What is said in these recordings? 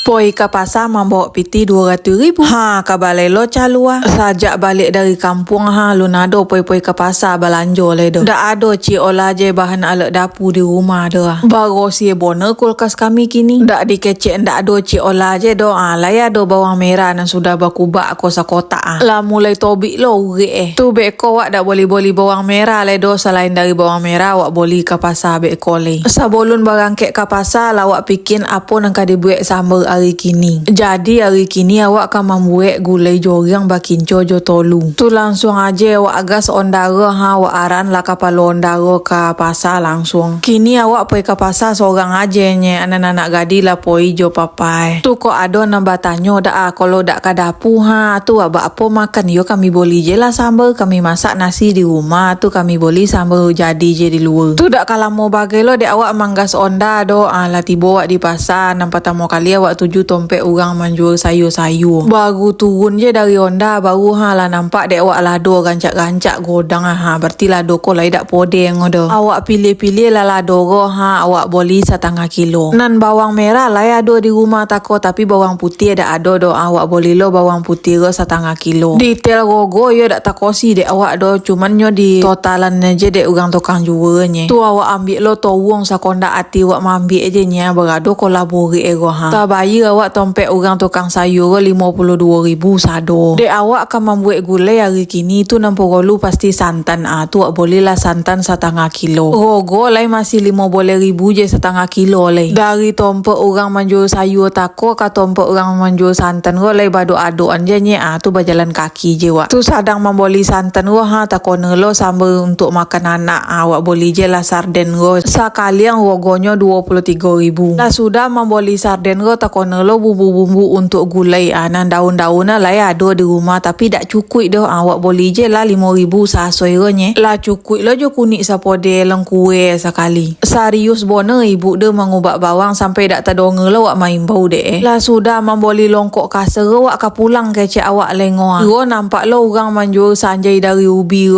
Poi ke pasar membawa piti 200,000. Ha, ke balai lo calua. Sajak balik dari kampung lunado poi ke pasar belanja le do. Dak ado ci olah je bahan alat dapur di rumah dah. Baru si bona kulkas kami kini. Dak dikecek ndak ado ci olah je do. Laya do bawang merah dan sudah bakubak kosa kotak. Lah mulai tobik lo urek Tu beko wak dak boleh bawang merah le do. Selain dari bawang merah wak boleh ke pasar beko le. Sabolun barang kek ke pasar lawak bikin apa nang kadi buat sambal hari kini. Jadi hari kini awak akan membuat gulai jorang bakinco jo tolu. Tu langsung aja awak agas ondara awak aran lah kapal ondara ke pasar langsung. Kini awak pergi ke pasar seorang aja nye anak-anak gadi lah poi jo papai. Tu kok ada nambah tanyo dak kalau dak ke dapur tu abak apa makan yo kami boleh je lah sambal kami masak nasi di rumah tu kami boleh sambal jadi je di luar. Tu dak kalau mau bagai lo dek awak manggas onda do lah tiba awak di pasar nampak tamu kali awak tuju tompek orang menjual sayur-sayur. Baru turun je dari onda baru lah nampak dek awak lado gancak-gancak godang berarti lado ko lai dak podeng do. Awak pilih-pilih lah lado awak boleh 1/2 kilo. Nan bawang merah lah ado di rumah tako tapi bawang putih dak ado do awak boleh lo bawang putih 1/2 kilo. Detail rogo yo dak takosi dek awak do cuman yo di totalan aja dek orang tukang jualnya. Tu awak ambil lo towong sakonda ati awak ambil aja nya berado kolabori tabayi awak tompek orang tukang sayur 52,000 sado. Dek awak akan membuat gulai hari kini tu nampok lu pasti santan tu awak boleh lah santan 1/2 kilo. Rogo lai masih 50,000 je 1/2 kilo lai. Dari tompek orang menjual sayur tako ke tompek orang menjual santan lai bado-adoan je nya tu berjalan kaki je wak. Tu sadang membeli santan tako nelo sambal untuk makan anak awak boleh je lah sarden sekali yang rogonya 23,000. Lah sudah membeli sarden takon lo bumbu-bumbu untuk gulai nan daun-daun lah ya ada di rumah tapi dak cukup dah awak boleh je lah 5,000 sasoi nye. Lah cukup lo jo kunik sapode lengkue sekali. Serius bona ibu dia mengubah bawang sampai dak terdongel lo awak main bau deh. Lah sudah membeli longkok kasar awak ke pulang kecek awak lengo. Nampak lo orang menjual sanjai dari ubi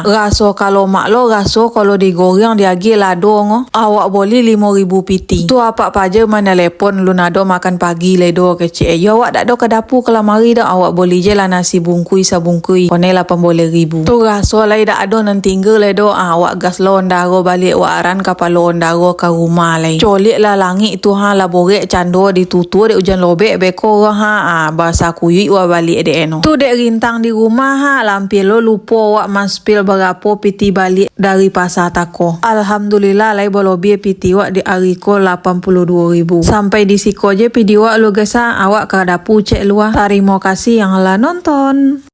raso kalau mak lo raso kalau digoreng diagi lado awak boleh 5,000 piti. Tu apa aja mana telepon lunado makan pagi ledo kecik yo awak dak do ke dapur ke lamari dah awak boleh je lah nasi bungkui sabungkui kone 80,000. Tu raso lai dak ado nan tinggal ledo awak gas lo ondaro balik awak aran kapal lo ondaro ke rumah lai. Colik lah langit tu lah borek cando ditutur dek hujan lobek beko bahasa kuyuk awak balik dek eno. Tu dek rintang di rumah lampir lo lupa awak maspil berapa piti balik dari pasar tako. Alhamdulillah lai bolobi piti awak di ariko 82,000. Sampai di siko je video awak lo gesa awak ke dapur cek luar. Terima kasih yang lah nonton.